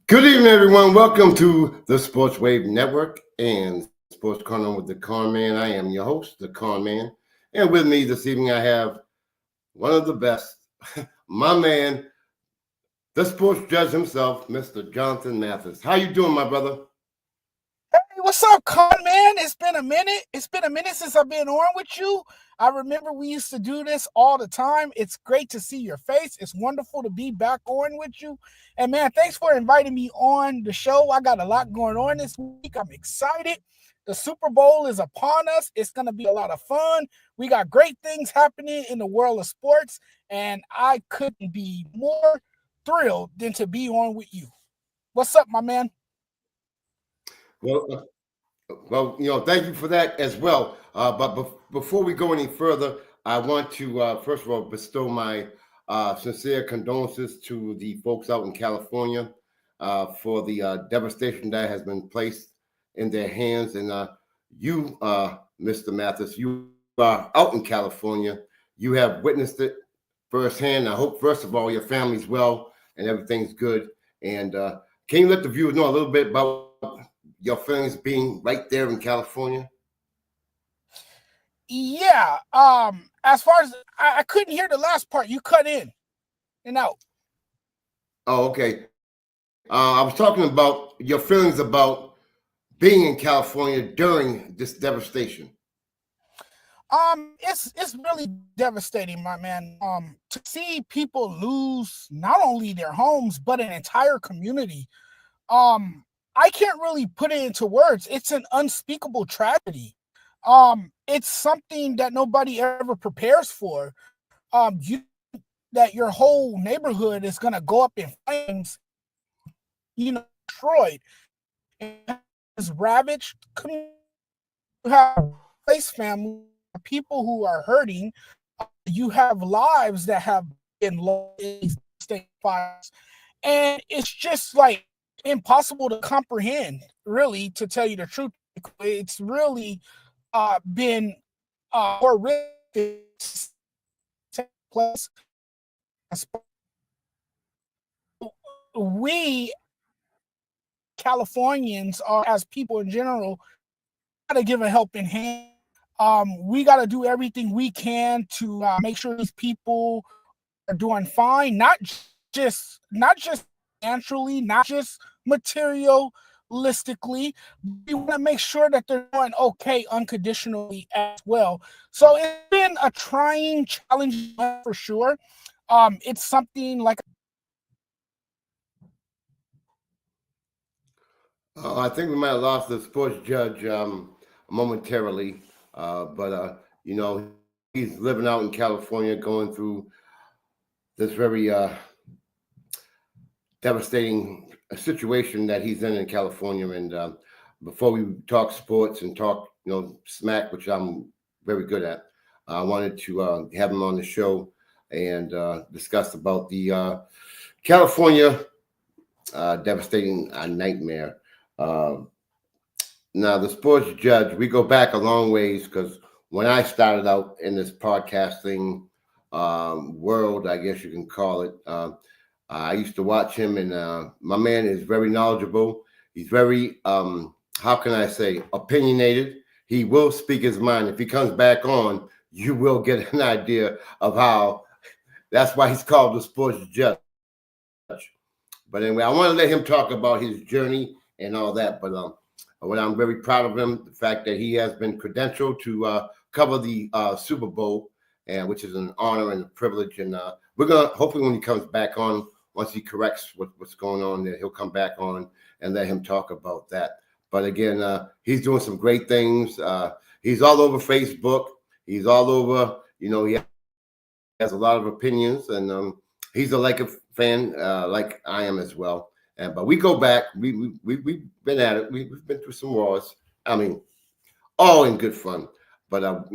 Good evening, everyone. Welcome to the Sports Wave Network and Sports Corner with the Conn Man. I am your host, the Conn Man. And with me this evening, I have one of the best, my man, the sports judge himself, Mr. Jonathan Mathis. How you doing, my brother? Hey, what's up, Conn Man? It's been a minute. It's been a minute since I've been on with you. I remember we used to do this all the time. It's great to see your face. It's wonderful to be back on with you. And man, thanks for inviting me on the show. I got a lot going on this week. I'm excited. The Super Bowl is upon us. It's going to be a lot of fun. We got great things happening in the world of sports, and I couldn't be more thrilled than to be on with you. What's up, my man? Well, thank you for that as well. Before we go any further, I want to, first of all, bestow my sincere condolences to the folks out in California for the devastation that has been placed in their hands. And you, Mr. Mathis, you are out in California. You have witnessed it firsthand. I hope, first of all, your family's well and everything's good. And can you let the viewers know a little bit about your feelings being right there in California? Yeah. As far as I couldn't hear the last part. You cut in and out. Oh, okay. I was talking about your feelings about being in California during this devastation. It's really devastating, my man. To see people lose not only their homes but an entire community. I can't really put it into words. It's an unspeakable tragedy. It's something that nobody ever prepares for. You that your whole neighborhood is gonna go up in flames, destroyed, and is ravaged. You have place family, people who are hurting. You have lives that have been lost in these state fires, and it's just like impossible to comprehend, really, to tell you the truth. It's really been horrific place. We Californians, are as people in general, gotta give a helping hand. We gotta do everything we can to make sure these people are doing fine, not just financially, not just materialistically. We want to make sure that they're doing okay unconditionally as well. So it's been a trying, challenging for sure. It's something like I think we might have lost the sports judge momentarily, but he's living out in California, going through this very devastating situation that he's in California. And before we talk sports and talk, smack, which I'm very good at, I wanted to have him on the show and discuss about the California devastating nightmare. Now, the sports judge, we go back a long ways because when I started out in this podcasting world, I guess you can call it, I used to watch him, and my man is very knowledgeable. He's very, how can I say, opinionated. He will speak his mind. If he comes back on, you will get an idea of how. That's why he's called the sports judge. But anyway, I want to let him talk about his journey and all that. But what I'm very proud of him, the fact that he has been credentialed to cover the Super Bowl, and which is an honor and a privilege. And we're gonna hopefully when he comes back on, once he corrects what's going on there, he'll come back on and let him talk about that. But again, he's doing some great things. He's all over Facebook. He's all over. He has a lot of opinions, and he's a Lakers fan, like I am as well. But we go back. We've been at it. We've been through some wars. I mean, all in good fun. But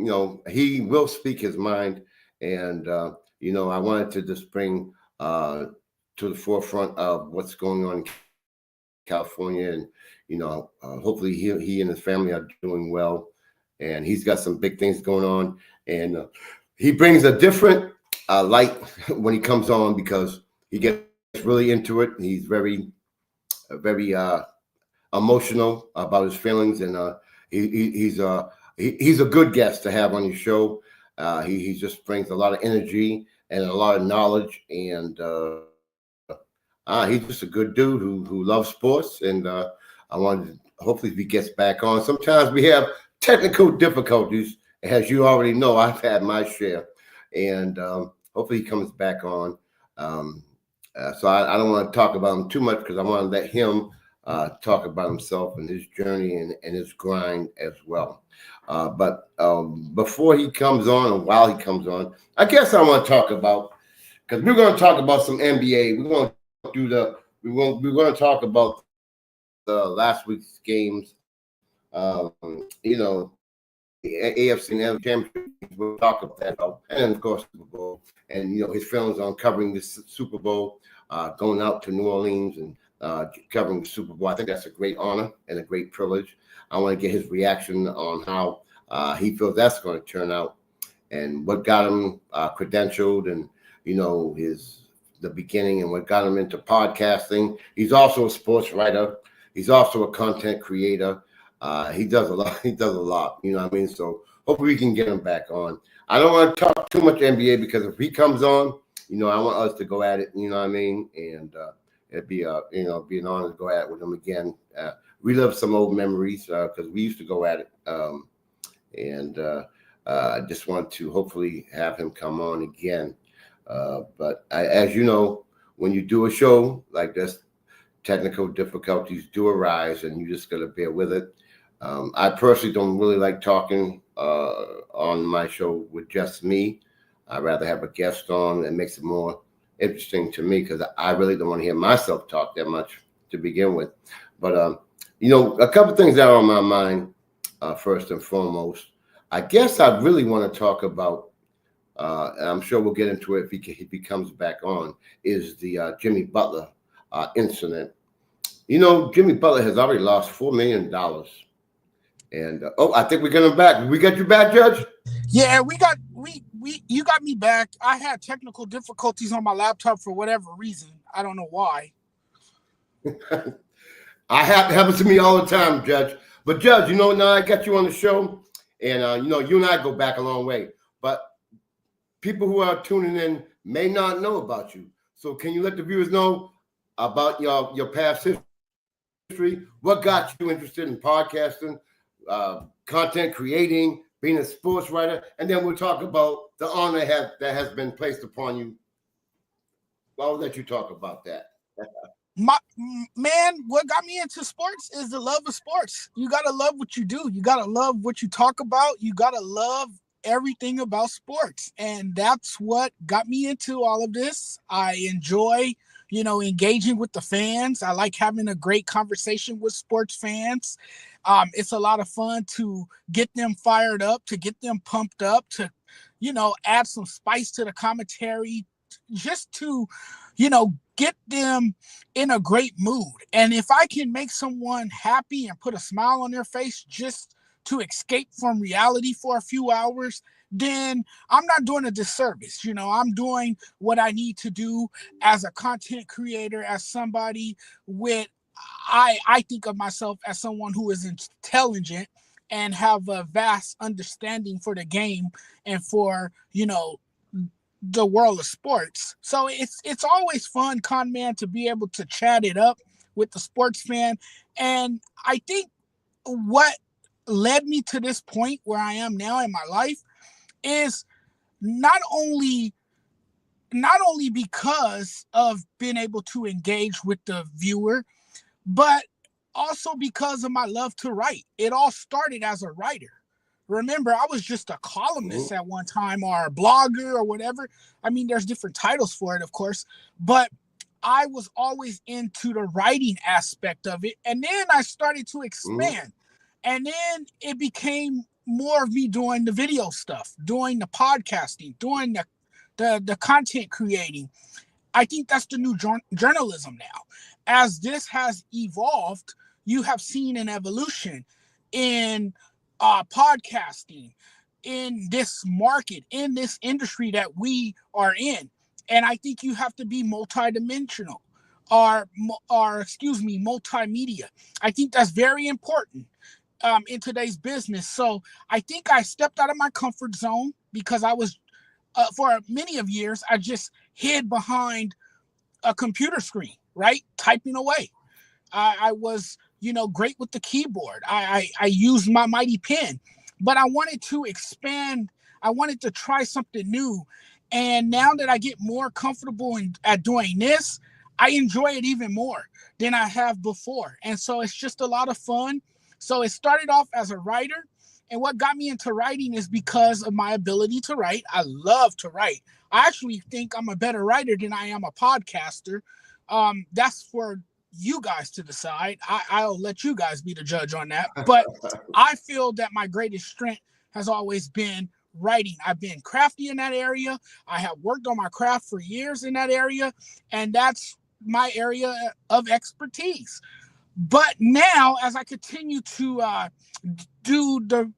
he will speak his mind, and I wanted to just bring to the forefront of what's going on in California, and hopefully he and his family are doing well, and he's got some big things going on, and he brings a different light when he comes on because he gets really into it. He's very very emotional about his feelings, and he's a good guest to have on your show. He just brings a lot of energy and a lot of knowledge, and he's just a good dude who loves sports. And I wanted to, hopefully if he gets back on. Sometimes we have technical difficulties, as you already know. I've had my share, and hopefully he comes back on. So I don't want to talk about him too much because I want to let him talk about himself and his journey and his grind as well. But before he comes on and while he comes on, I guess I want to talk about, because we're going to talk about some NBA. We're going to do we're going to talk about the last week's games. You know, the AFC and NFC championship. We'll talk about that, and of course Super Bowl, and his feelings on covering this Super Bowl, going out to New Orleans and covering the Super Bowl. I think that's a great honor and a great privilege. I want to get his reaction on how he feels that's going to turn out, and what got him credentialed, and the beginning, and what got him into podcasting. He's also a sports writer. He's also a content creator. He does a lot. He does a lot. You know what I mean? So hopefully we can get him back on. I don't want to talk too much NBA because if he comes on, I want us to go at it. You know what I mean? And it'd be be an honor to go at it with him again. Relive some old memories because we used to go at it. And I just want to hopefully have him come on again. But as you know, when you do a show like this, technical difficulties do arise, and you just got to bear with it. I personally don't really like talking on my show with just me. I'd rather have a guest on. It makes it more interesting to me because I really don't want to hear myself talk that much to begin with. But, a couple things that are on my mind, first and foremost. I guess I really want to talk about, and I'm sure we'll get into it if he comes back on, is the Jimmy Butler incident. Jimmy Butler has already lost $4 million. And I think we're getting back. We got you back, Judge? Yeah, you got me back. I had technical difficulties on my laptop for whatever reason. I don't know why. Happens to me all the time, Judge. But Judge, now I got you on the show, and you and I go back a long way. But people who are tuning in may not know about you. So can you let the viewers know about your past history? What got you interested in podcasting, content creating, being a sports writer, and then we'll talk about the honor that has been placed upon you. I'll let you talk about that. What got me into sports is the love of sports. You gotta love what you do. You gotta love what you talk about. You gotta love everything about sports, and that's what got me into all of this. I enjoy engaging with the fans. I like having a great conversation with sports fans. It's a lot of fun to get them fired up, to get them pumped up, to add some spice to the commentary, just to get them in a great mood. And if I can make someone happy and put a smile on their face just to escape from reality for a few hours, then I'm not doing a disservice. I'm doing what I need to do as a content creator, as somebody with, I think of myself as someone who is intelligent and have a vast understanding for the game and for, the world of sports. So it's always fun, Conn Man, to be able to chat it up with the sports fan. And I think what led me to this point where I am now in my life is not only because of being able to engage with the viewer, but also because of my love to write. It all started as a writer. Remember, I was just a columnist at one time, or a blogger or whatever. I mean, there's different titles for it, of course, but I was always into the writing aspect of it. And then I started to expand. And then it became more of me doing the video stuff, doing the podcasting, doing the content creating. I think that's the new journalism now. As this has evolved, you have seen an evolution in podcasting, in this market, in this industry that we are in. And I think you have to be multidimensional. multimedia. I think that's very important in today's business. So I think I stepped out of my comfort zone because I was, for many of years, I just hid behind a computer screen, right? Typing away. I was, great with the keyboard. I used my mighty pen, but I wanted to expand. I wanted to try something new. And now that I get more comfortable at doing this, I enjoy it even more than I have before. And so it's just a lot of fun. So it started off as a writer. And what got me into writing is because of my ability to write. I love to write. I actually think I'm a better writer than I am a podcaster. That's for you guys to decide. I'll let you guys be the judge on that. But I feel that my greatest strength has always been writing. I've been crafty in that area. I have worked on my craft for years in that area, and that's my area of expertise. But now, as I continue to do the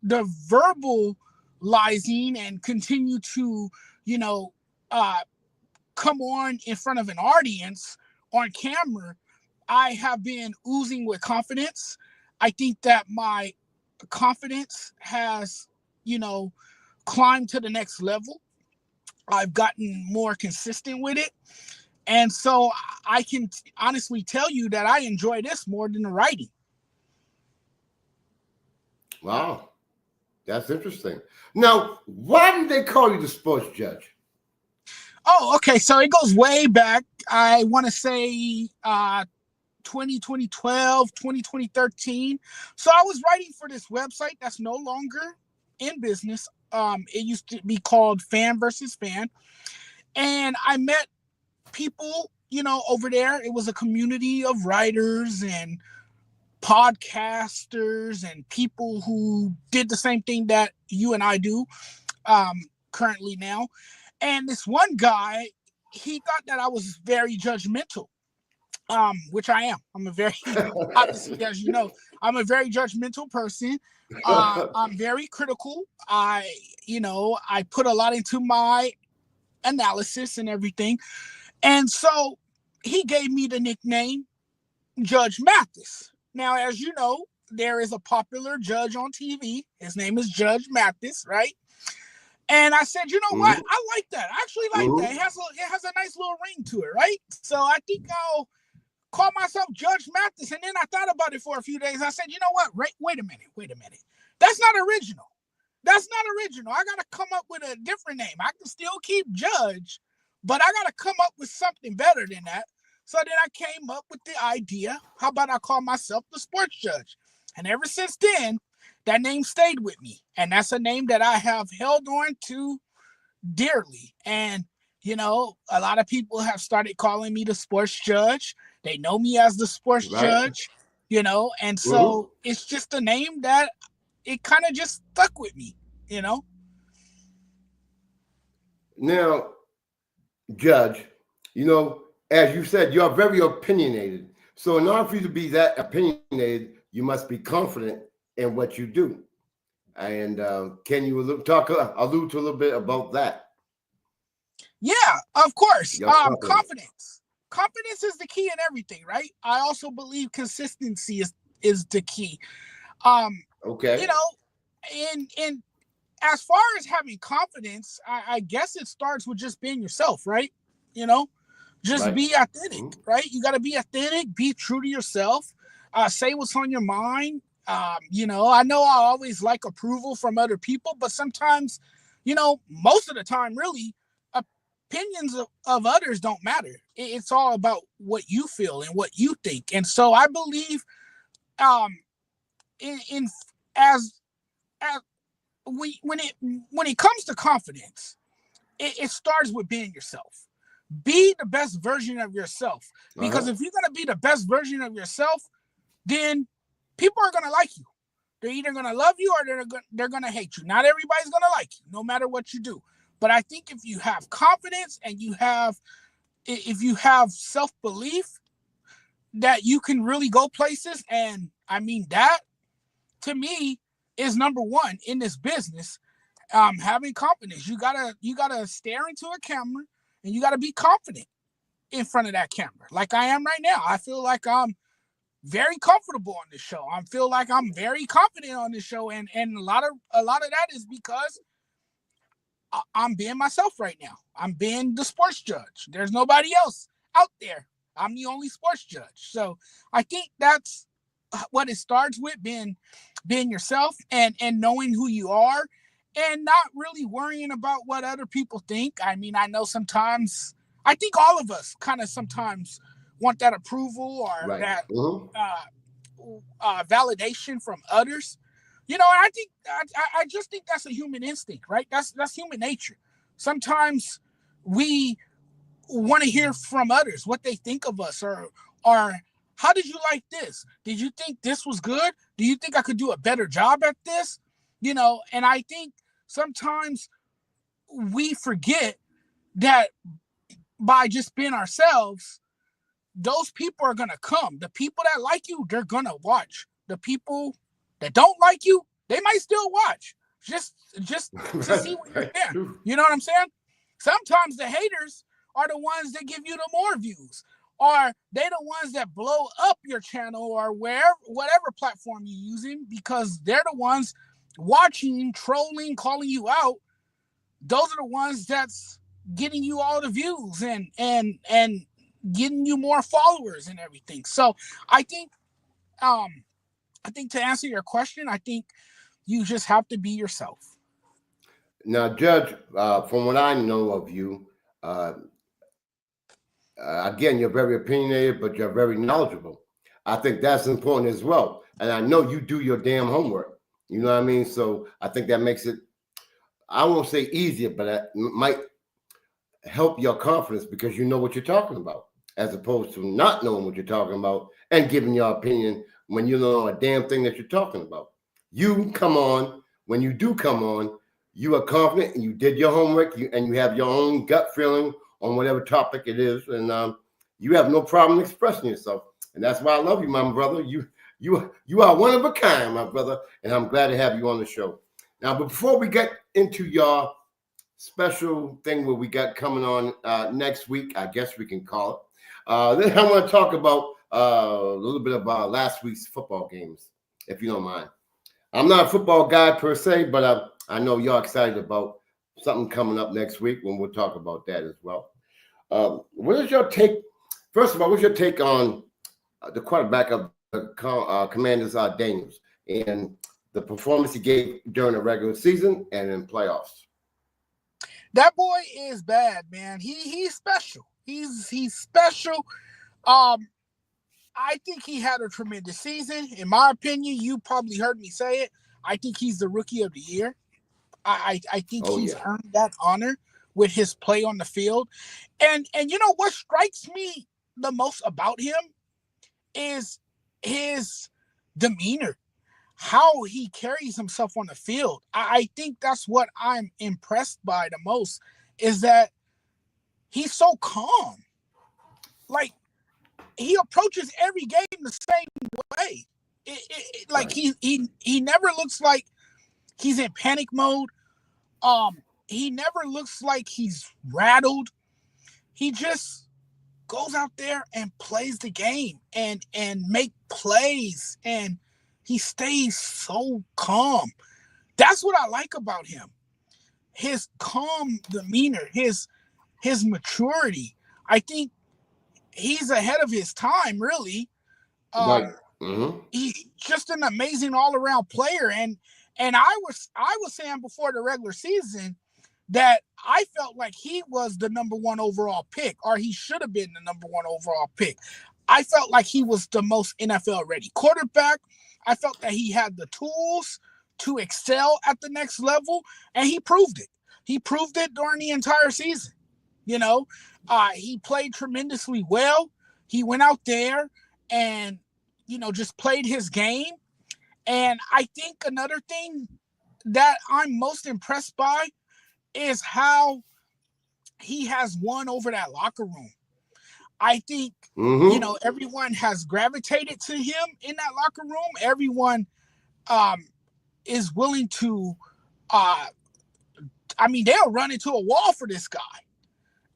verbalizing and continue to, uh, come on in front of an audience on camera, I have been oozing with confidence. I think that my confidence has, climbed to the next level. I've gotten more consistent with it. And so I can honestly tell you that I enjoy this more than the writing. Wow. That's interesting. Now, why did they call you the sports judge? Oh, okay. So it goes way back. I want to say 2012, 2013. So I was writing for this website that's no longer in business. It used to be called Fan versus Fan. And I met people, over there. It was a community of writers and podcasters and people who did the same thing that you and I do currently now. And this one guy, he thought that I was very judgmental, which I am. I'm a very, obviously, as you know, I'm a very judgmental person. I'm very critical. I put a lot into my analysis and everything. And so he gave me the nickname Judge Mathis. Now, as you know, there is a popular judge on TV. His name is Judge Mathis, right? And I said, you know what? I like that. I actually like that. It has a nice little ring to it, right? So I think I'll call myself Judge Mathis. And then I thought about it for a few days. I said, you know what? Wait a minute. That's not original. I got to come up with a different name. I can still keep Judge, but I got to come up with something better than that. So then I came up with the idea, how about I call myself the sports judge? And ever since then, that name stayed with me. And that's a name that I have held on to dearly. And, a lot of people have started calling me the sports judge. They know me as the sports judge, and so it's just a name that it kind of just stuck with me, Now, Judge, as you said, you are very opinionated. So in order for you to be that opinionated, you must be confident in what you do. And can you allude to a little bit about that? Yeah, of course. Confidence. Confidence is the key in everything, right? I also believe consistency is the key. Okay. In as far as having confidence, I guess it starts with just being yourself, right? Just be authentic, right? You got to be authentic, be true to yourself, say what's on your mind. I know I always like approval from other people, but sometimes, most of the time, really, opinions of others don't matter. It's all about what you feel and what you think. And so I believe, when it comes to confidence, it starts with being yourself. Be the best version of yourself. Because if you're going to be the best version of yourself, then people are going to like you. They're either going to love you or they're going to hate you. Not everybody's going to like you, no matter what you do. But I think if you have confidence and if you have self-belief that you can really go places, and I mean that, to me, is number one in this business. Having confidence. You gotta stare into a camera and you gotta be confident. in front of that camera like I am right now. I feel like I'm very comfortable on this show. I feel like I'm very confident on this show, and a lot of that is because I'm being myself right now. I'm being the sports judge. There's nobody else out there. I'm the only sports judge. So I think that's what it starts with, being yourself and knowing who you are and not really worrying about what other people think. I mean, I know sometimes, I think all of us kind of sometimes want that approval or Right. that Mm-hmm. validation from others. You know, and I think I just think that's a human instinct, right? That's human nature. Sometimes we want to hear from others what they think of us, or how did you like this? Did you think this was good? Do you think I could do a better job at this? You know, and I think sometimes we forget that by just being ourselves, those people are going to come. The people that like you, they're going to watch. The people that don't like you, they might still watch just to see what you're saying. You know what I'm saying? Sometimes the haters are the ones that give you the more views, or they the ones that blow up your channel or whatever platform you're using, because they're the ones watching, trolling, calling you out. Those are the ones that's getting you all the views and getting you more followers and everything. So I think to answer your question, I think you just have to be yourself. Now, Judge, from what I know of you, again, you're very opinionated, but you're very knowledgeable. I think that's important as well. And I know you do your damn homework. You know what I mean? So I think that makes it, I won't say easier, but it might help your confidence because you know what you're talking about, as opposed to not knowing what you're talking about and giving your opinion when you know a damn thing that you're talking about. You come on, when you do come on, you are confident and you did your homework, and you have your own gut feeling on whatever topic it is, and you have no problem expressing yourself. And that's why I love you, my brother. You are one of a kind, my brother, and I'm glad to have you on the show. Now, but before we get into your special thing where we got coming on next week, I guess we can call it. Then I want to talk about a little bit about last week's football games, if you don't mind. I'm not a football guy per se, but I know y'all excited about something coming up next week when we'll talk about that as well. What is your take? First of all, what's your take on the quarterback of the Commanders, Daniels, and the performance he gave during the regular season and in playoffs? That boy is bad, man. He's special. He's special. I think he had a tremendous season. In my opinion, you probably heard me say it. I think he's the rookie of the year. I think he's earned that honor with his play on the field. And you know what strikes me the most about him is his demeanor, how he carries himself on the field. I think that's what I'm impressed by the most, is that he's so calm. Like, he approaches every game the same way. Like, he never looks like he's in panic mode. He never looks like he's rattled. He just goes out there and plays the game and make plays, and he stays so calm. That's what I like about him. His calm demeanor, his maturity. I think he's ahead of his time, really. Right. Mm-hmm. He's just an amazing all-around player. And I was saying before the regular season that I felt like he was the number one overall pick, or he should have been the number one overall pick. I felt like he was the most NFL-ready quarterback. I felt that he had the tools to excel at the next level, and he proved it. He proved it during the entire season. You know, he played tremendously well. He went out there and, you know, just played his game. And I think another thing that I'm most impressed by is how he has won over that locker room. I think, you know, everyone has gravitated to him in that locker room. Everyone is willing to, I mean, they'll run into a wall for this guy.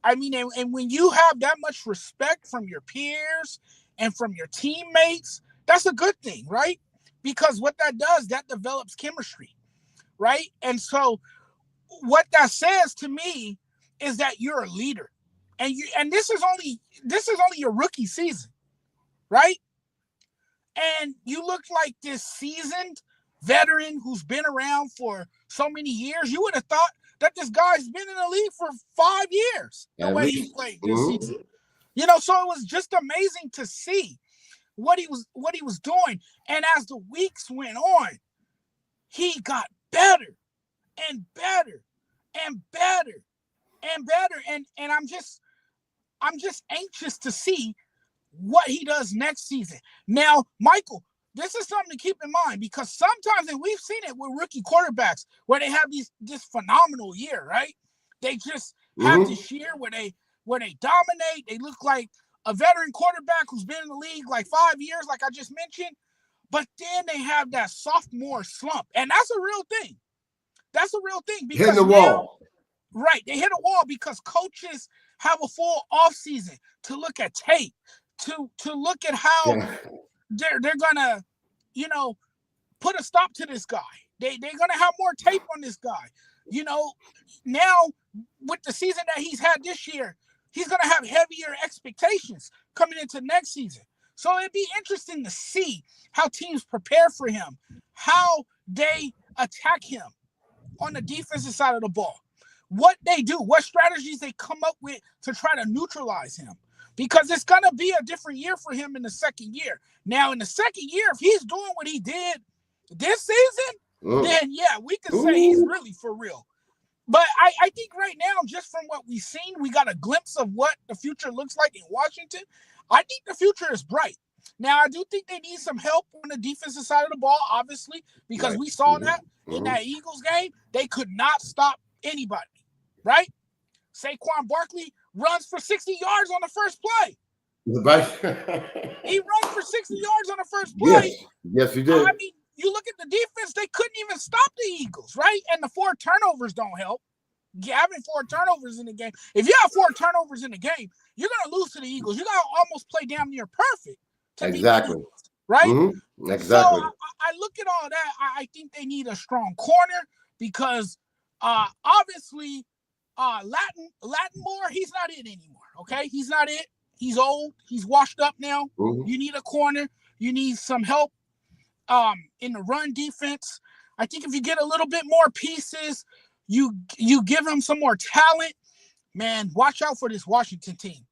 I mean, and when you have that much respect from your peers and from your teammates, that's a good thing, right? Because what that does, that develops chemistry, right? And so what that says to me is that you're a leader. And this is only your rookie season, right? And you look like this seasoned veteran who's been around for so many years. You would have thought that this guy's been in the league for 5 years, the way he played this season. You know, so it was just amazing to see what he was doing. And as the weeks went on, he got better and better and better and better. And I'm just anxious to see what he does next season. Now, Michael, this is something to keep in mind, because sometimes, and we've seen it with rookie quarterbacks, where they have this phenomenal year, right? They just have this year where they dominate. They look like a veteran quarterback who's been in the league like 5 years, like I just mentioned. But then they have that sophomore slump, and that's a real thing. That's a real thing, because hitting the wall. Right, they hit a wall because coaches have a full offseason to look at tape, to look at how they're gonna, you know, put a stop to this guy. They're gonna have more tape on this guy. You know, now with the season that he's had this year, he's gonna have heavier expectations coming into next season. So it'd be interesting to see how teams prepare for him, how they attack him on the defensive side of the ball, what they do, what strategies they come up with to try to neutralize him. Because it's going to be a different year for him in the second year. Now, in the second year, if he's doing what he did this season, then yeah, we can say he's really for real. But I think right now, just from what we've seen, we got a glimpse of what the future looks like in Washington. I think the future is bright. Now, I do think they need some help on the defensive side of the ball, obviously, because we saw that in that Eagles game. They could not stop anybody, right? Saquon Barkley runs for 60 yards on the first play. He runs for 60 yards on the first play. Yes, he did. I mean, you look at the defense, they couldn't even stop the Eagles, right? And the 4 turnovers don't help. Having 4 turnovers in the game. If you have 4 turnovers in the game, you're going to lose to the Eagles. You're going to almost play damn near perfect to beat the Eagles, right? Exactly. So I look at all that. I think they need a strong corner, because obviously Lattimore, he's not it anymore, okay? He's not it. He's old. He's washed up now. You need a corner. You need some help in the run defense. I think if you get a little bit more pieces, you give him some more talent, man, watch out for this Washington team.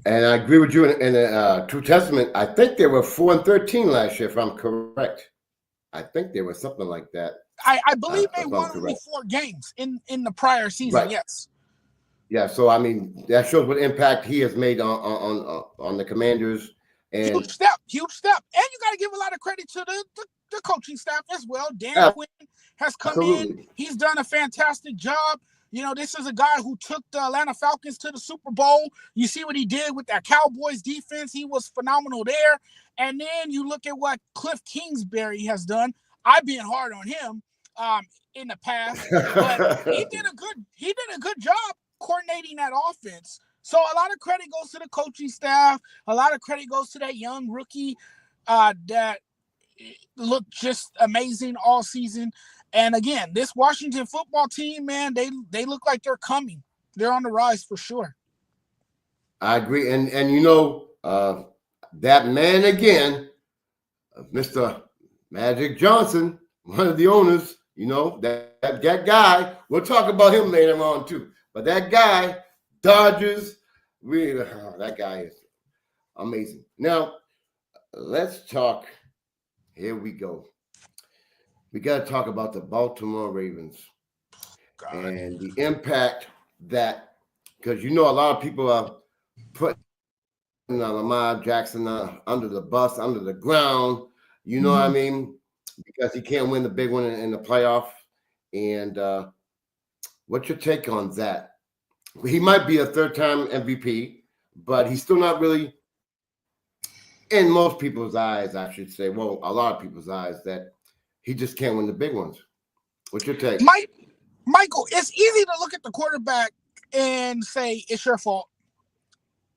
And I agree with you in the True Testament. I think they were 4-13 last year, if I'm correct. I think they were something like that. I believe they won only 4 games in the prior season. Right. Yes. Yeah. So I mean, that shows what impact he has made on the Commanders. And huge step. And you got to give a lot of credit to the coaching staff as well. Dan Quinn has come in. He's done a fantastic job. You know, this is a guy who took the Atlanta Falcons to the Super Bowl. You see what he did with that Cowboys defense. He was phenomenal there. And then you look at what Cliff Kingsbury has done. I've been hard on him in the past, but he did a good job coordinating that offense. So a lot of credit goes to the coaching staff. A lot of credit goes to that young rookie that looked just amazing all season. And again, this Washington football team, man, they look like they're coming. They're on the rise for sure. I agree. And you know, that man again, Mr. Magic Johnson, one of the owners, you know, that guy, we'll talk about him later on too. But that guy, Dodgers, really, that guy is amazing. Now, let's talk. Here we go. We got to talk about the Baltimore Ravens and the impact that, because you know a lot of people are putting Lamar Jackson under the bus, under the ground. You know what I mean? Because he can't win the big one in the playoff. And what's your take on that? He might be a third-time MVP, but he's still not really, in most people's eyes, I should say, well, a lot of people's eyes, that he just can't win the big ones. What's your take? Michael, it's easy to look at the quarterback and say it's your fault.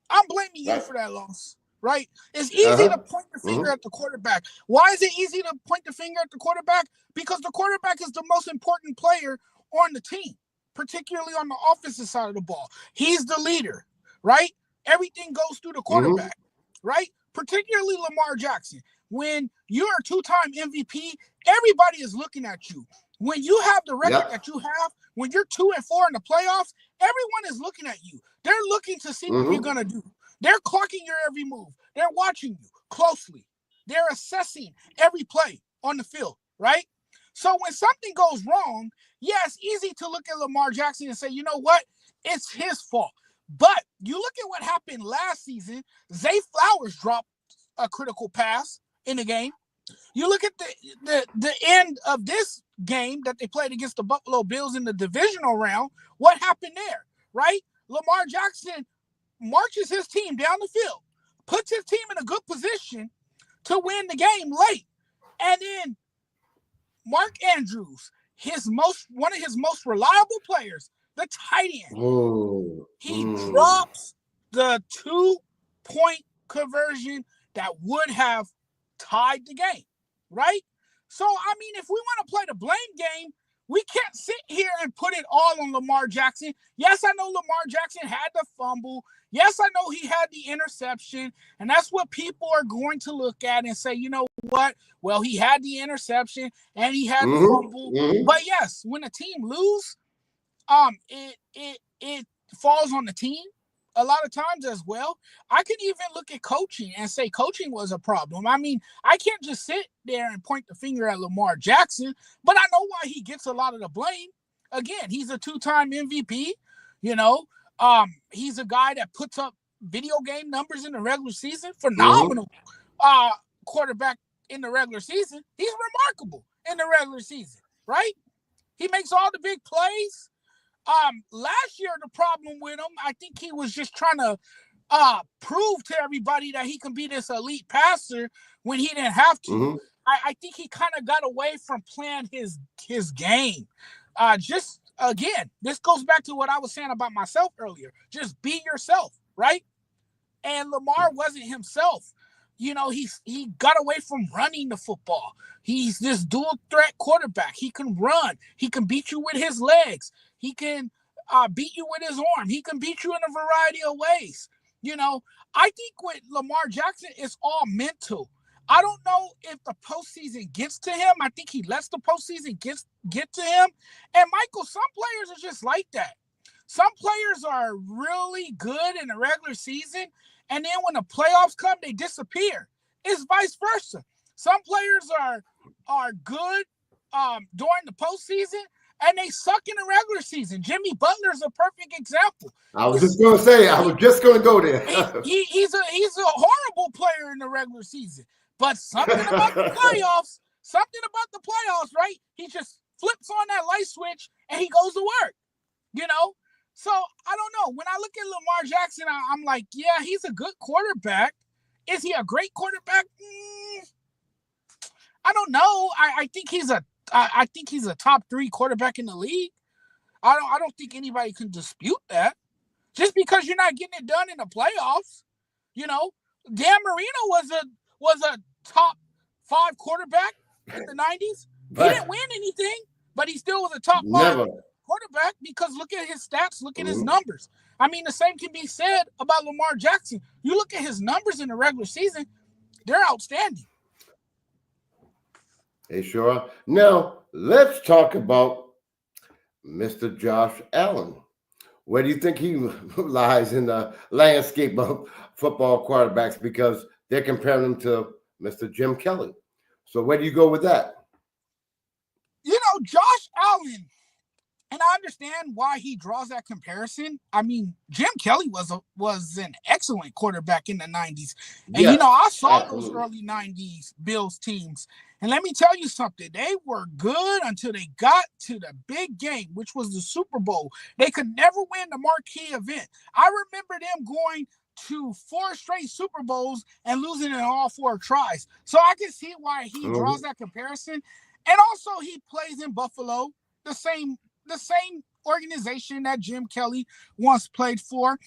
I'm blaming you Right. for that loss, right? It's easy to point the finger at the quarterback. Why is it easy to point the finger at the quarterback? Because the quarterback is the most important player on the team, particularly on the offensive side of the ball. He's the leader, right? Everything goes through the quarterback, right? Particularly Lamar Jackson. When you're a two-time MVP, everybody is looking at you. When you have the record that you have, when you're 2-4 in the playoffs, everyone is looking at you. They're looking to see what you're going to do. They're clocking your every move. They're watching you closely. They're assessing every play on the field, right? So when something goes wrong, yeah, it's easy to look at Lamar Jackson and say, you know what? It's his fault. But you look at what happened last season. Zay Flowers dropped a critical pass in the game. You look at the end of this game that they played against the Buffalo Bills in the divisional round. What happened there, right? Lamar Jackson marches his team down the field, puts his team in a good position to win the game late. And then Mark Andrews, one of his most reliable players, the tight end, he drops the 2-point conversion that would have tied the game, right? So, I mean, if we want to play the blame game, we can't sit here and put it all on Lamar Jackson. Yes, I know Lamar Jackson had the fumble. Yes, I know he had the interception. And that's what people are going to look at and say, you know what? Well, he had the interception and he had the fumble. But yes, when a team lose, it falls on the team a lot of times as well. I can even look at coaching and say coaching was a problem. I mean, I can't just sit there and point the finger at Lamar Jackson, but I know why he gets a lot of the blame. Again, he's a 2-time MVP. You know, he's a guy that puts up video game numbers in the regular season. Phenomenal quarterback in the regular season. He's remarkable in the regular season, right? He makes all the big plays. Last year, the problem with him, I think he was just trying to prove to everybody that he can be this elite passer when he didn't have to. I think he kind of got away from playing his game. Just again, this goes back to what I was saying about myself earlier. Just be yourself, right? And Lamar wasn't himself. You know, he got away from running the football. He's this dual threat quarterback. He can run. He can beat you with his legs. He can beat you with his arm. He can beat you in a variety of ways. You know, I think with Lamar Jackson, it's all mental. I don't know if the postseason gets to him. I think he lets the postseason get to him. And Michael, some players are just like that. Some players are really good in the regular season, and then when the playoffs come, they disappear. It's vice versa. Some players are good during the postseason, and they suck in the regular season. Jimmy Butler is a perfect example. I was just going to go there. He's a horrible player in the regular season, but something about the playoffs, right? He just flips on that light switch and he goes to work, you know? So I don't know. When I look at Lamar Jackson, I'm like, yeah, he's a good quarterback. Is he a great quarterback? I don't know. I think he's a top 3 quarterback in the league. I don't think anybody can dispute that. Just because you're not getting it done in the playoffs, you know. Dan Marino was a top 5 quarterback in the 90s. He didn't win anything, but he still was a top 5 quarterback because look at his stats, look at his numbers. I mean, the same can be said about Lamar Jackson. You look at his numbers in the regular season, they're outstanding. They sure are. Now, let's talk about Mr. Josh Allen. Where do you think he lies in the landscape of football quarterbacks? Because they're comparing him to Mr. Jim Kelly. So where do you go with that? You know, Josh Allen, and I understand why he draws that comparison. I mean, Jim Kelly was an excellent quarterback in the 90s. And, you know, I saw those early 90s Bills teams. And let me tell you something. They were good until they got to the big game, which was the Super Bowl. They could never win the marquee event. I remember them going to 4 straight Super Bowls and losing in all 4 tries. So I can see why he draws that comparison. And also he plays in Buffalo, the same organization that Jim Kelly once played for.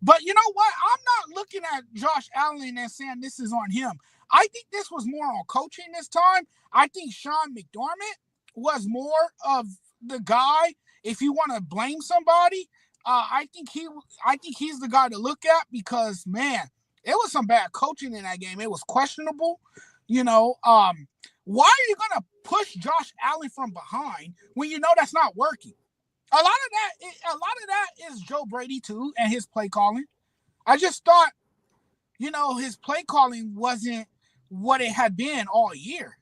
But you know what? I'm not looking at Josh Allen and saying this is on him. I think this was more on coaching this time. I think Sean McDermott was more of the guy. If you want to blame somebody, I think he's the guy to look at because man, it was some bad coaching in that game. It was questionable. You know, why are you gonna push Josh Allen from behind when you know that's not working? A lot of that is Joe Brady too and his play calling. I just thought, his play calling wasn't what it had been all year.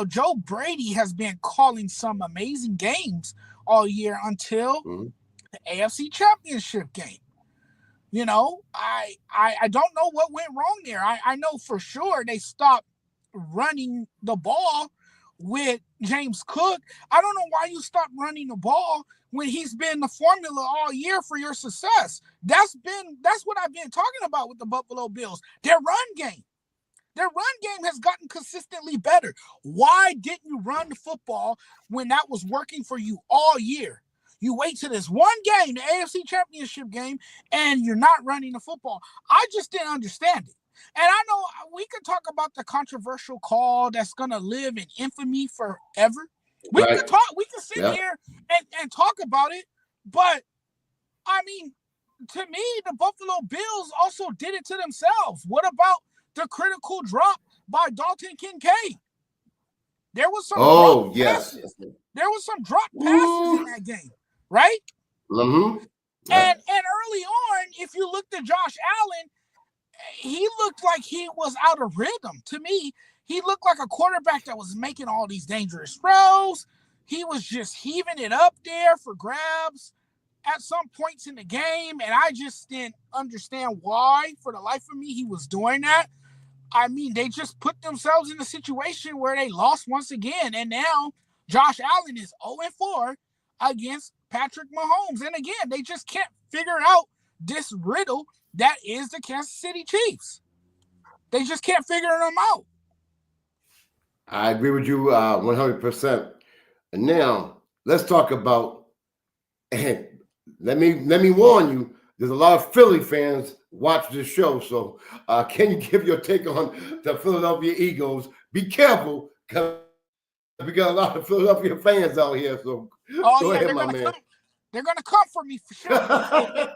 Joe Brady has been calling some amazing games all year until the AFC Championship game. I don't know what went wrong there. I know for sure they stopped running the ball with James Cook. I don't know why you stopped running the ball when he's been the formula all year for your success. That's what I've been talking about with the Buffalo Bills. Their run game. Their run game has gotten consistently better. Why didn't you run the football when that was working for you all year? You wait to this one game, the AFC Championship game, and you're not running the football. I just didn't understand it. And I know we could talk about the controversial call that's going to live in infamy forever. We can sit here and talk about it. But, I mean, to me, the Buffalo Bills also did it to themselves. What about the critical drop by Dalton Kincaid? There was some passes. There was some drop passes in that game, right? Mm-hmm. And early on, if you looked at Josh Allen, he looked like he was out of rhythm. To me, he looked like a quarterback that was making all these dangerous throws. He was just heaving it up there for grabs at some points in the game, and I just didn't understand why, for the life of me, he was doing that. I mean, they just put themselves in a situation where they lost once again, and now Josh Allen is 0-4 against Patrick Mahomes. And again, they just can't figure out this riddle that is the Kansas City Chiefs. They just can't figure them out. I agree with you 100%. And now let's talk about, and let me warn you, there's a lot of Philly fans watch this show. So can you give your take on the Philadelphia Eagles? Be careful, because we got a lot of Philadelphia fans out here. So go ahead, my man. They're going to come for me for sure.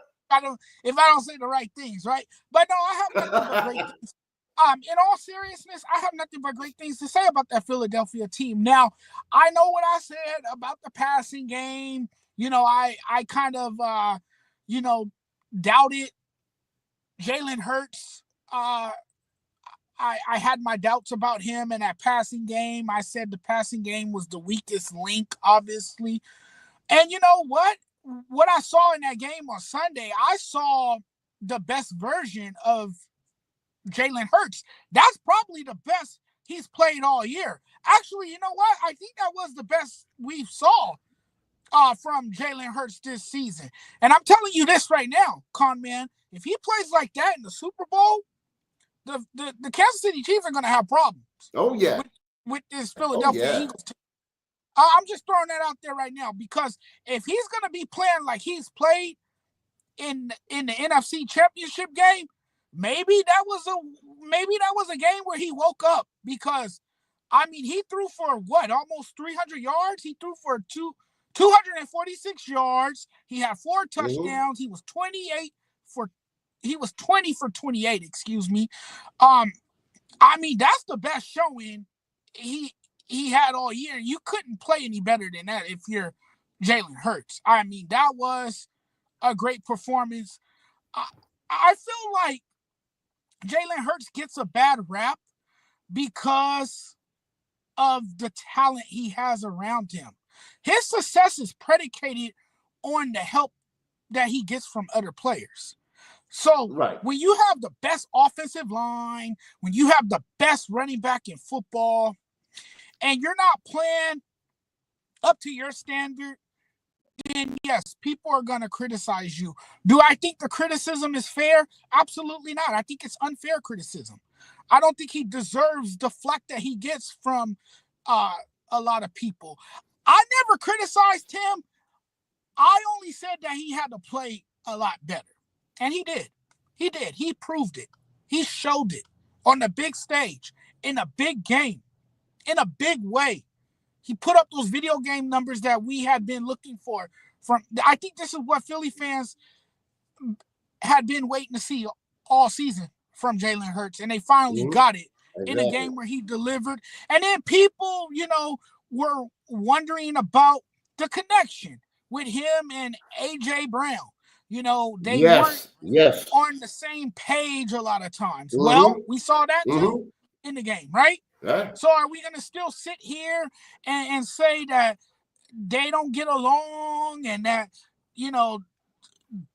if I don't say the right things, right? But no, I have nothing but great things. In all seriousness, I have nothing but great things to say about that Philadelphia team. Now, I know what I said about the passing game. I kind of, doubted Jalen Hurts. I had my doubts about him and that passing game. I said the passing game was the weakest link, obviously. And you know what? What I saw in that game on Sunday, I saw the best version of Jalen Hurts. That's probably the best he's played all year. Actually, you know what? I think that was the best we saw from Jalen Hurts this season. And I'm telling you this right now, Conn Man, if he plays like that in the Super Bowl, the Kansas City Chiefs are going to have problems. Oh, yeah. With this Philadelphia Eagles team. I'm just throwing that out there right now because if he's going to be playing like he's played in the NFC Championship game, maybe that was a game where he woke up because, I mean, he threw for almost 300 yards. He threw for 246 yards. He had 4 touchdowns. He was 20 for 28, excuse me. I mean, that's the best showing he had all year. You couldn't play any better than that if you're Jalen Hurts. I mean, that was a great performance. I feel like Jalen Hurts gets a bad rap because of the talent he has around him. His success is predicated on the help that he gets from other players. So when you have the best offensive line, when you have the best running back in football, and you're not playing up to your standard, then yes, people are going to criticize you. Do I think the criticism is fair? Absolutely not. I think it's unfair criticism. I don't think he deserves the flack that he gets from a lot of people. I never criticized him I only said that he had to play a lot better. And he did. He did. He proved it. He showed it on the big stage, in a big game, in a big way. He put up those video game numbers that we had been looking for. I think this is what Philly fans had been waiting to see all season from Jalen Hurts, and they finally got it in a game where he delivered. And then people, were wondering about the connection with him and A.J. Brown. They weren't on the same page a lot of times. Well, we saw that too in the game, right? So are we going to still sit here and say that they don't get along and that,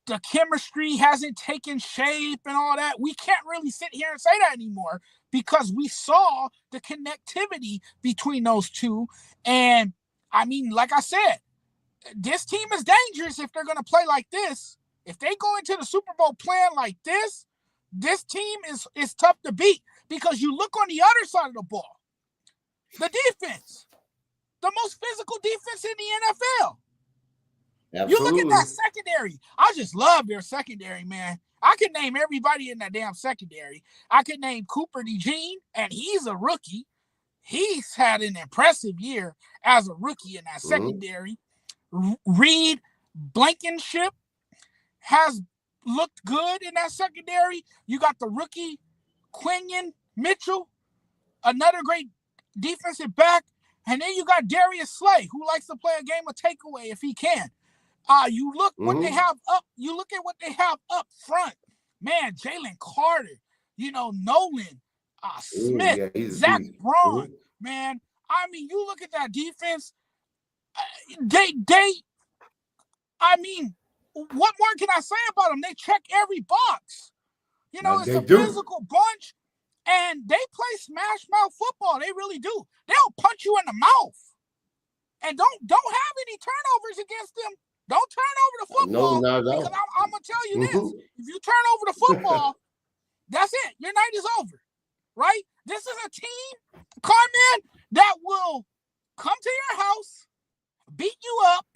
the chemistry hasn't taken shape and all that? We can't really sit here and say that anymore because we saw the connectivity between those two. And I mean, like I said, this team is dangerous if they're going to play like this. If they go into the Super Bowl playing like this team is tough to beat because you look on the other side of the ball, the defense, the most physical defense in the NFL. Absolutely. You look at that secondary. I just love their secondary, man. I could name everybody in that damn secondary. I could name Cooper DeJean, and he's a rookie. He's had an impressive year as a rookie in that secondary. Reed Blankenship has looked good in that secondary. You got the rookie Quinion Mitchell, another great defensive back. And then you got Darius Slay, who likes to play a game of takeaway if he can. You look what they have up. You look at what they have up front. Man, Jalen Carter, Nolan, Smith, Zach Braun. Man, I mean, you look at that defense. I mean, what more can I say about them? They check every box. It's a physical bunch, and they play smash mouth football. They really do. They'll punch you in the mouth, and don't have any turnovers against them. Don't turn over the football. No. Because I'm gonna tell you this: if you turn over the football, that's it. Your night is over, right? This is a team, Conn Man, that will come to your house, beat you up,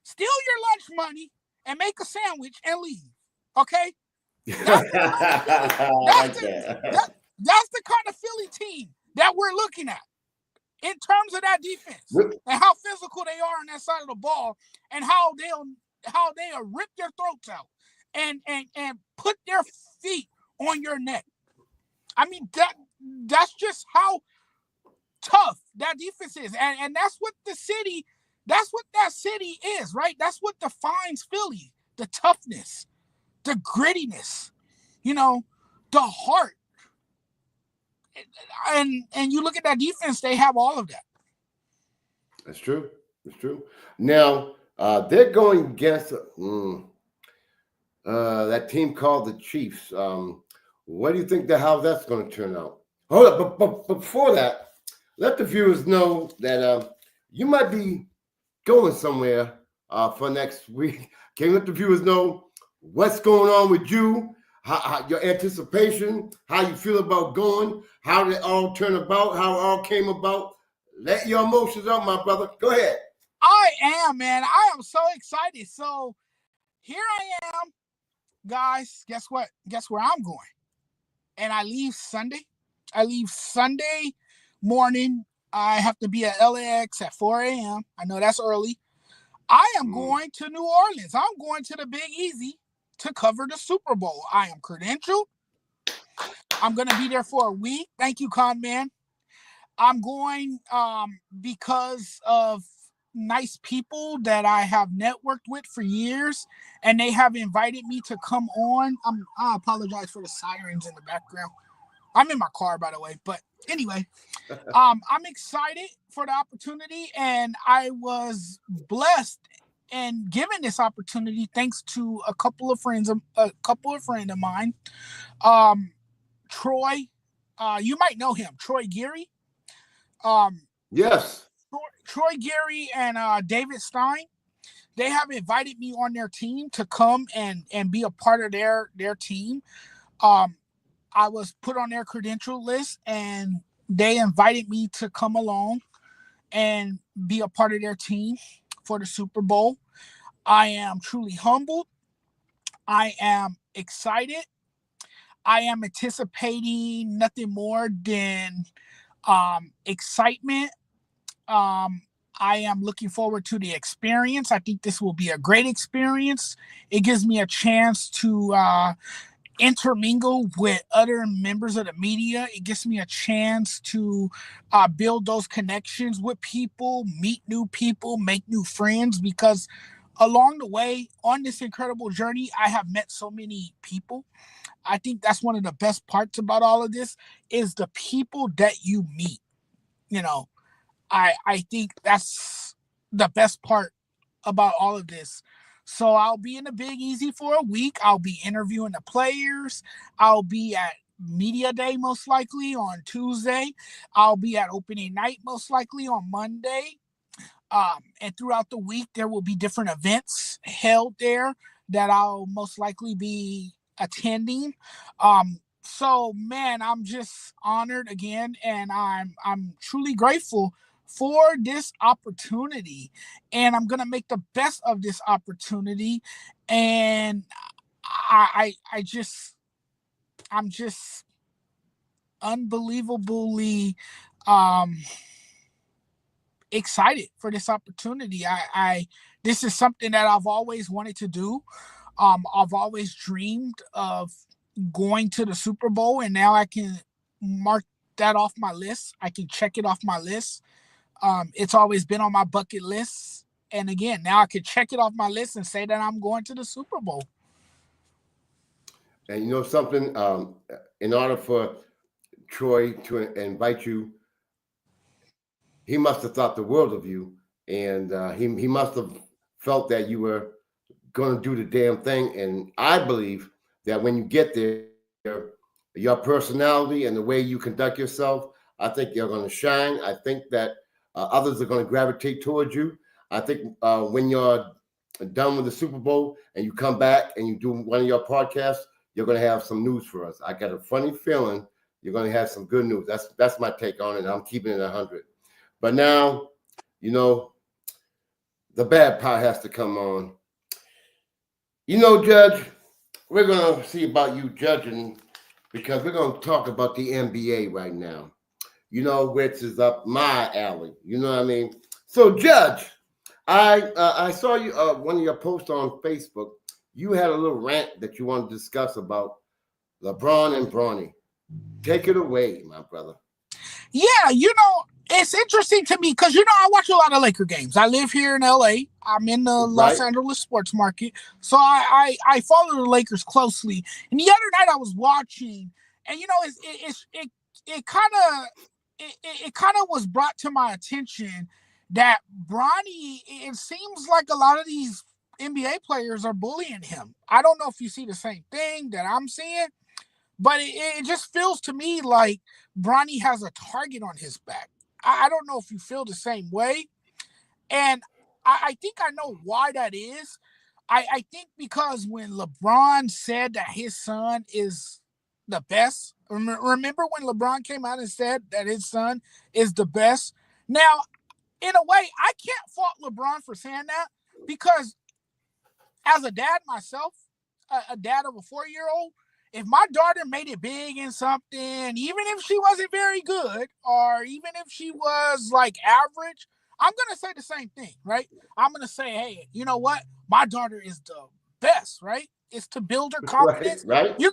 steal your lunch money, and make a sandwich and leave. Okay? That's the kind of Philly team that we're looking at in terms of that defense and how physical they are on that side of the ball and how they'll rip their throats out and put their feet on your neck. I mean, that's just how tough that defense is. And that's what that city is, right? That's what defines Philly. The toughness, the grittiness, the heart. And you look at that defense, they have all of that. That's true. Now, they're going against that team called the Chiefs. What do you think how that's going to turn out? Hold up, but before that, let the viewers know that you might be going somewhere for next week. Can you let the viewers know what's going on with you, how your anticipation, how you feel about going, how did it all turn about, how it all came about? Let your emotions out, my brother. Go ahead. I am, man. I am so excited. So here I am, guys. Guess what? Guess where I'm going? And I leave Sunday. Morning. I have to be at LAX at 4 a.m. I know that's early. I am going to New Orleans. I'm going to the Big Easy to cover the Super Bowl. I am credentialed. I'm going to be there for a week. Thank you, Conn Man. I'm going because of nice people that I have networked with for years, and they have invited me to come on. I apologize for the sirens in the background. I'm in my car, by the way, but anyway, I'm excited for the opportunity, and I was blessed and given this opportunity thanks to a couple of friends of mine. Troy, you might know him, Troy Geary. Yes. Troy Geary and David Stein, they have invited me on their team to come and be a part of their team. I was put on their credential list, and they invited me to come along and be a part of their team for the Super Bowl. I am truly humbled. I am excited. I am anticipating nothing more than excitement. I am looking forward to the experience. I think this will be a great experience. It gives me a chance to intermingle with other members of the media. It gives me a chance to build those connections with people, meet new people, make new friends, because along the way on this incredible journey, I have met so many people. I think that's one of the best parts about all of this is the people that you meet. You know, I think that's the best part about all of this. So I'll be in the Big Easy for a week. I'll be interviewing the players. I'll be at media day most likely on Tuesday. I'll be at opening night most likely on Monday. And throughout the week, there will be different events held there that I'll most likely be attending. So man, I'm just honored again, and I'm truly grateful for this opportunity, and I'm gonna make the best of this opportunity. And I'm just unbelievably um excited for this opportunity. I This is something that I've always wanted to do. I've always dreamed of going to the Super Bowl, and now I can mark that off my list. I can check it off my list. It's always been on my bucket list, and again, now I can check it off my list and say that I'm going to the Super Bowl. And you know something? In order for Troy to invite you, he must have thought the world of you, and he must have felt that you were going to do the damn thing. And I believe that when you get there, your personality and the way you conduct yourself, I think you're going to shine. I think that others are going to gravitate towards you. I think when you're done with the Super Bowl and you come back and you do one of your podcasts, you're going to have some news for us. I got a funny feeling you're going to have some good news. That's my take on it. I'm keeping it 100. But now, you know, the bad part has to come on. You know, Judge, we're going to see about you judging because we're going to talk about the NBA right now, you know, which is up my alley. You know what I mean? So, Judge, I saw you one of your posts on Facebook. You had a little rant that you want to discuss about LeBron and Bronny. Take it away, my brother. Yeah, it's interesting to me because I watch a lot of Laker games. I live here in LA. I'm in the Los Right? Angeles sports market, so I follow the Lakers closely. And the other night I was watching, and it kind of it kind of was brought to my attention that Bronny. It seems like a lot of these NBA players are bullying him. I don't know if you see the same thing that I'm seeing, but it just feels to me like Bronny has a target on his back. I don't know if you feel the same way. And I think I know why that is. I think because when LeBron said that his son is the best, remember when LeBron came out and said that his son is the best? Now, in a way, I can't fault LeBron for saying that because as a dad myself, a dad of a 4-year-old, if my daughter made it big in something, even if she wasn't very good, or even if she was like average, I'm gonna say the same thing, right? I'm gonna say, hey, you know what? My daughter is the best, right? It's to build her Right? confidence. Right? You're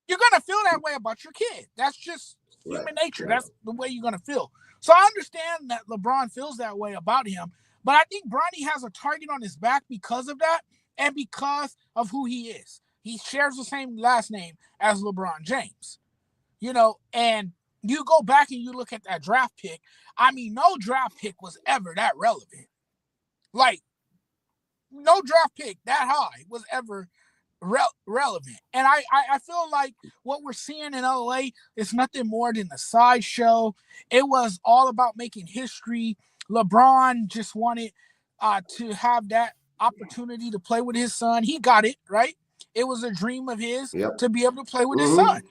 gonna feel that way about your kid. That's just Right? human nature. Right? That's the way you're gonna feel. So I understand that LeBron feels that way about him, but I think Bronny has a target on his back because of that and because of who he is. He shares the same last name as LeBron James, and you go back and you look at that draft pick. I mean, no draft pick was ever that relevant. Like, no draft pick that high was ever relevant. And I feel like what we're seeing in LA is nothing more than a sideshow. It was all about making history. LeBron just wanted to have that opportunity to play with his son. He got it, right? It was a dream of his Yep. to be able to play with his Mm-hmm. son.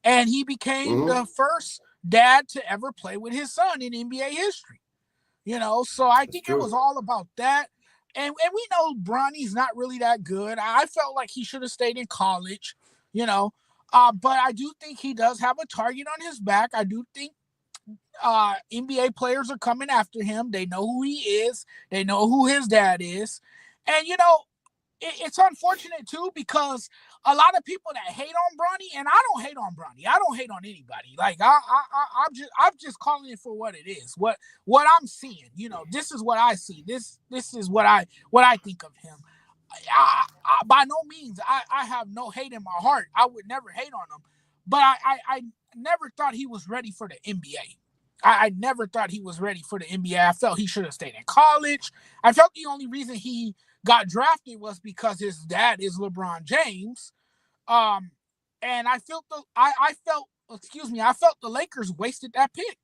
And he became Mm-hmm. the first dad to ever play with his son in NBA history. So I It's think it was true. all about that. and we know Bronny's not really that good. I felt like he should have stayed in college, you know. But I do think he does have a target on his back. I do think NBA players are coming after him. They know who he is. They know who his dad is, and it's unfortunate too because a lot of people that hate on Bronny, and I don't hate on Bronny. I don't hate on anybody. Like I'm just calling it for what it is. What I'm seeing. This is what I see. This is what I think of him. By no means I have no hate in my heart. I would never hate on him, but I never thought he was ready for the NBA. I never thought he was ready for the NBA. I felt he should have stayed in college. I felt the only reason he got drafted was because his dad is LeBron James. And I felt I felt the Lakers wasted that pick.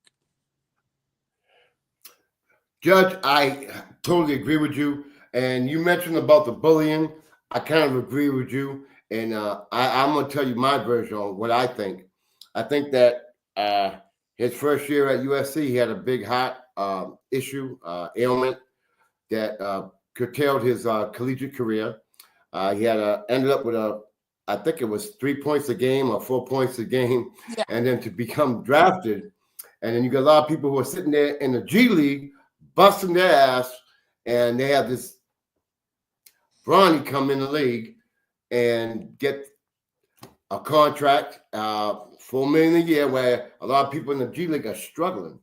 Judge, I totally agree with you. And you mentioned about the bullying. I kind of agree with you. And I'm going to tell you my version on what I think. I think that his first year at USC, he had a big heart issue, ailment that curtailed his collegiate career. He had ended up with I think it was 3 points a game or 4 points a game, Yeah. and then to become drafted. And then you got a lot of people who are sitting there in the G League busting their ass, and they have this Bronny come in the league and get a contract, $4 million a year, where a lot of people in the G League are struggling,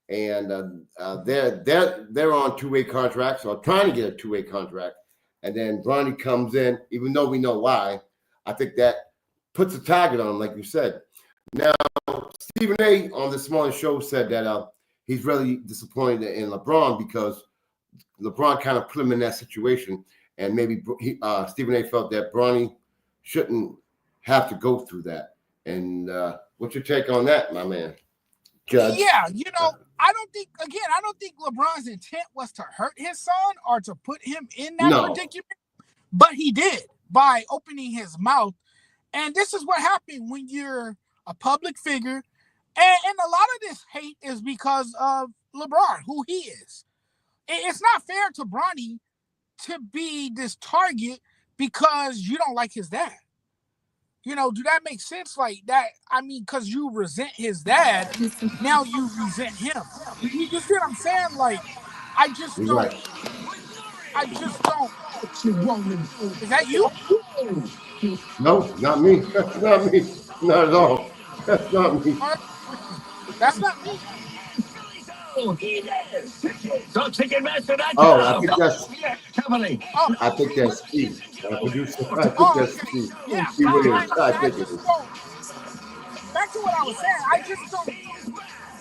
and they're on two-way contracts or trying to get a two-way contract, and then Bronny comes in, even though we know why. I think that puts a target on him, like you said. Now, Stephen A. on this morning show said that he's really disappointed in LeBron because LeBron kind of put him in that situation, and maybe Stephen A. felt that Bronny shouldn't have to go through that. And what's your take on that, my man? Judge? Yeah, I don't think LeBron's intent was to hurt his son or to put him in that predicament, but he did by opening his mouth. And this is what happened when you're a public figure. And a lot of this hate is because of LeBron, who he is. It's not fair to Bronny to be this target because you don't like his dad. Do that make sense? Like that, I mean, because you resent his dad, now you resent him. You see what I'm saying? Like, I just don't. Right. Is that you? No, not me. That's not me. Not at all. That's not me. That's not me. Oh, I think that's Steve. Producer. I think that's Steve. Yeah, Steve Williams. I I think it just is. don't. Back to what I was saying. I just don't.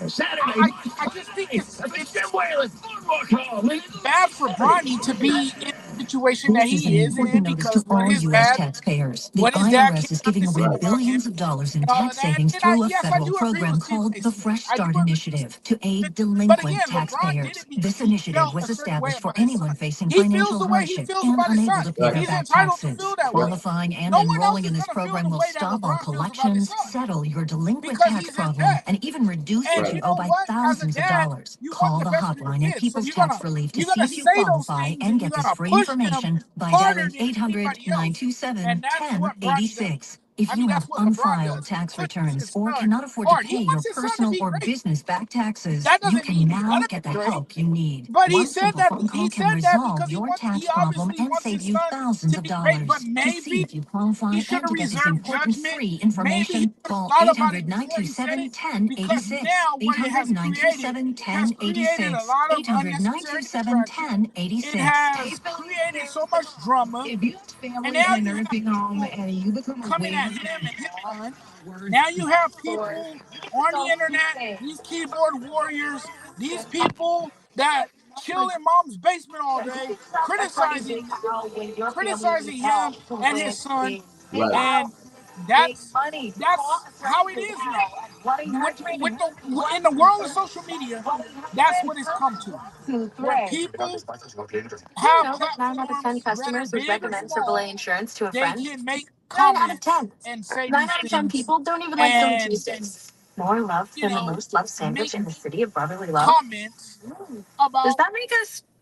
I just think it's bad for Bronny to be in the situation that he is in because what his dad came IRS is out giving to say away about him. billions of dollars in tax savings through a federal program called the Fresh Start Initiative to aid delinquent taxpayers. This initiative was established for anyone facing financial hardship and unable to pay their back taxes. Qualifying and enrolling in this program will stop all collections, settle your delinquent tax problem, and even reduce what you owe by thousands of dollars. Call the hotline at People's Tax Relief to see if you qualify and get this free information by dialing 800-927-1086. If you have unfiled tax returns or cannot afford to pay your personal or business back taxes, you can now get the help you need. One simple phone call can resolve your tax problem and save you thousands of dollars. To see if you qualify and to get this important free information, call 800-927-1086. 800-927-1086. 800-927-1086. It has created so much drama. And now you have people coming at him and his son. Now you have people on the internet, these keyboard warriors, these people that chill in mom's basement all day, criticizing him and his son. Right. And that's how it is now. In the world of social media, that's what it's come to. Where people have platforms, whether big or small, they can make comments and say these things and make comments about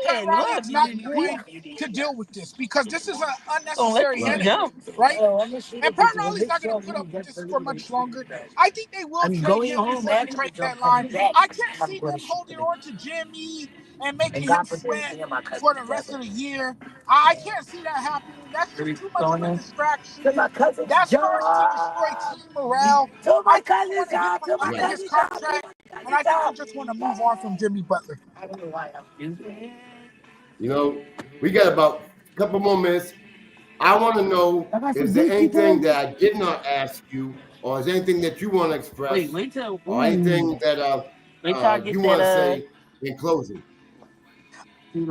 Pat Riley's not going to deal with this because this is an unnecessary headache, right? And Pat Riley's not going to put up with this for much longer. I think they will trade him before the trade deadline. I can't see them holding on to Jimmy and making him sweat for the rest of the year. I can't see that happening. That's just too much of a distraction. That starts to destroy team morale. I think they want to get him at the end of his contract, and I think they just want to move on from Jimmy Butler. You know, we got about a couple more minutes. I want to know, is there anything that I did not ask you, or is there anything that you want to express, Wait till or anything that wait till I get you want to that say in closing?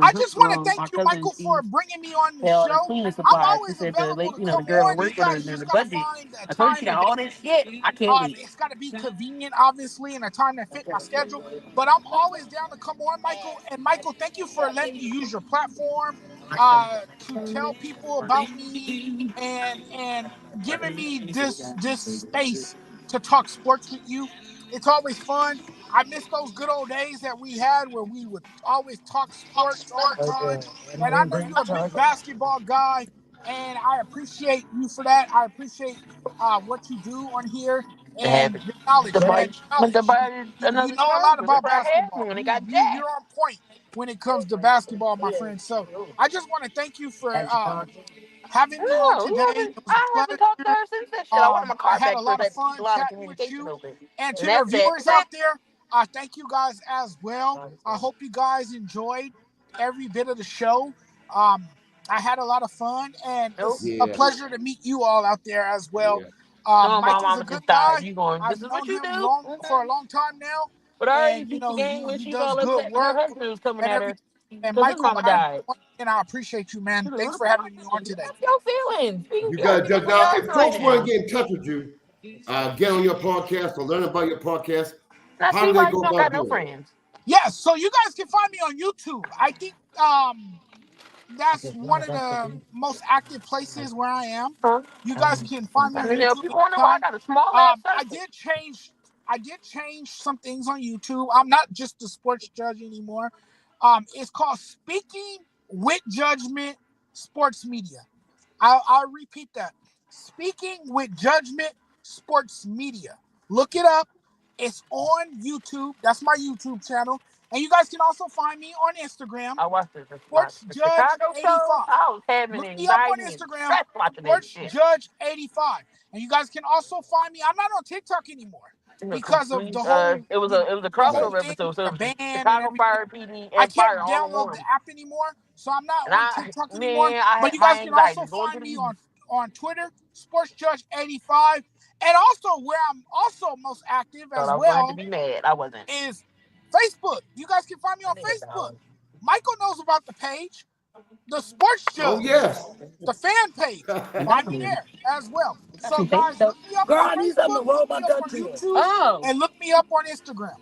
I just want to my thank you, cousin Michael, for sees bringing me on the all the show. cleaning I'm supplies. She always said available to the come girl on. that You worked with her guys in just the got to budget. find a I told her she time got and all date. this shit. I can't wait. It's got to be convenient, obviously, and a time that fit my schedule. But I'm always down to come on, Michael. And Michael, thank you for letting me use your platform to tell people about me and giving me this space to talk sports with you. It's always fun. I miss those good old days that we had where we would always talk sports all the time. And I know you're a big basketball guy, and I appreciate you for that. I appreciate what you do on here To have and it. your knowledge, man. But to Knowledge. buy You another know a charger. lot That's about why I had basketball. one when it You, got you you're jacked. on point when it comes to basketball, my friend. So I just want to thank you for having me on No, today. It was I a haven't talked to pleasure. her since that shit. I wanted my I car had a back for lot of that fun line of chatting with communication you. open. And to And the that's that. viewers out there, thank you guys as well. I hope you guys enjoyed every bit of the show. I had a lot of fun, and Nope. it's a Yeah, pleasure to meet you all out there as well. yeah. No, my Michael's a mama good just died. guy. You going, I've this is what known you him do? for a long time now, But I already and beat the game when he she was does all good upset when her work husband was coming and at her everything. And because his Michael, mama died. I appreciate you, man. Thanks for having me on today. That's your feelings. You You got gotta to be judge for now. your If husband right folks want now. to get in touch with you, get on your podcast or learn about your podcast, And I how see do they why you go don't got about no doing it? friends. Yes, so you guys can find me on YouTube. I think that's one of the most active places where I am. Huh? You guys can find me I on mean, if YouTube people want to know, I anytime. got a small ass I circle. did change. I did change some things on YouTube. I'm not just the sports judge anymore. It's called Speaking with Judgment Sports Media. I'll repeat that. Speaking with Judgment Sports Media. Look it up. It's on YouTube. That's my YouTube channel. And you guys can also find me on Instagram, I watched it. Sports The Judge Chicago show. 85. I was having Look me up on anxiety and Instagram, stress watching that Sports shit. Judge 85. And you guys can also find me. I'm not on TikTok anymore because of the whole It was a the whole crossover thing episode. with So the it was band and Chicago everything. Fire PD I and Fire can't all in download the one. app anymore, so I'm not And on I, TikTok anymore. man, I But had you my guys can also anxiety going to find the me east. on Twitter, Sports Judge 85, and also where I'm also most active Thought as I was going to well be mad. I wasn't. is Facebook. You guys can find me on Facebook. Michael knows about the page, the Sports Oh, Judge, yes. the fan page. Find me there as well. So guys, look me up Girl, on I need something Facebook, to roll look my me up gun on to. YouTube, Oh, and look me up on Instagram.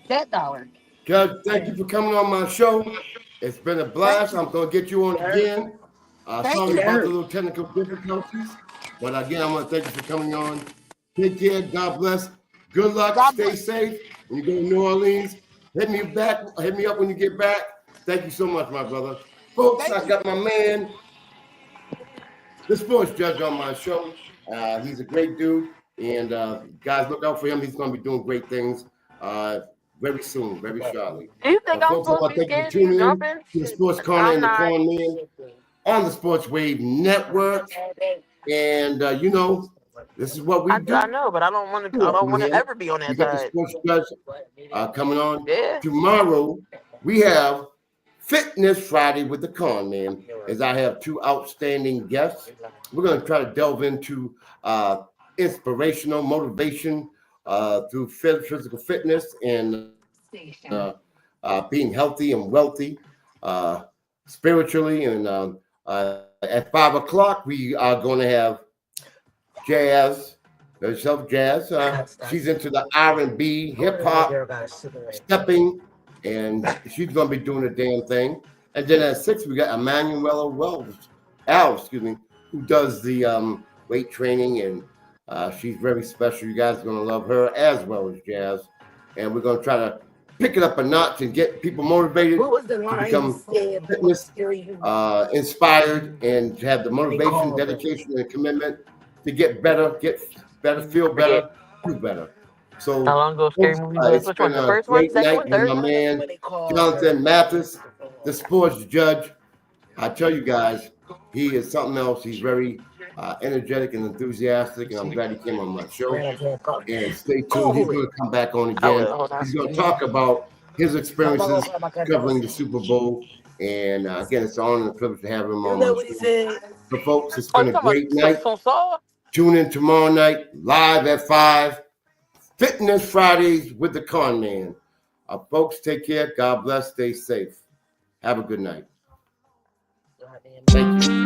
that dollar. Judge, thank you for coming on my show. It's been a Thank blast. you. I'm going to get you on again. Thank Sorry you. about the little technical difficulties. But again, I want to thank you for coming on. Take care. God bless. Good luck. God Stay bless. safe. When you go to New Orleans, hit me back. Hit me up when you get back. Thank you so much, my brother. Folks, Thank I you. got my man, the sports judge on my show. He's a great dude. And guys, look out for him. He's going to be doing great things very soon, very shortly. Do you think But I'm folks, I supposed to want to be thank you for scared of you tuning in jumping? to the Sports Corner I'm and the not. Conn Man on the Sports Wave Network. And this is what we do I know, but I don't want to. I up don't in want to here. ever be on We that got the side. sports judge coming on. Yeah. Tomorrow, we have Fitness Friday with the Conn Man, as I have two outstanding guests. We're going to try to delve into inspirational motivation through physical fitness and being healthy and wealthy spiritually. And at 5 o'clock, we are going to have Jazz, herself Jazz. She's into the R&B, hip hop, stepping, and she's going to be doing a damn thing. And then at 6, we got Emmanuela who does the weight training, and she's very special. You guys are going to love her as well as Jazz. And we're going to try to pick it up a notch and get people motivated to become fitness inspired and to have the motivation, dedication, and commitment to get better, feel better, do better. So, How long ago scary movie was? it's Which been one? The a first one, great second night one, with third my one? man, Jonathan Mathis, the sports judge. I tell you guys, he is something else. He's very energetic and enthusiastic, and I'm glad he came on my show. And stay tuned. He's going to come back on I again. will. Hold on. He's going to talk about his experiences covering the Super Bowl. And again, it's an honor and a privilege to have him on my show. So, folks, it's been a great night. Tune in tomorrow night, live at 5. Fitness Fridays with the Conn Man. Folks, take care. God bless. Stay safe. Have a good night. Thank you.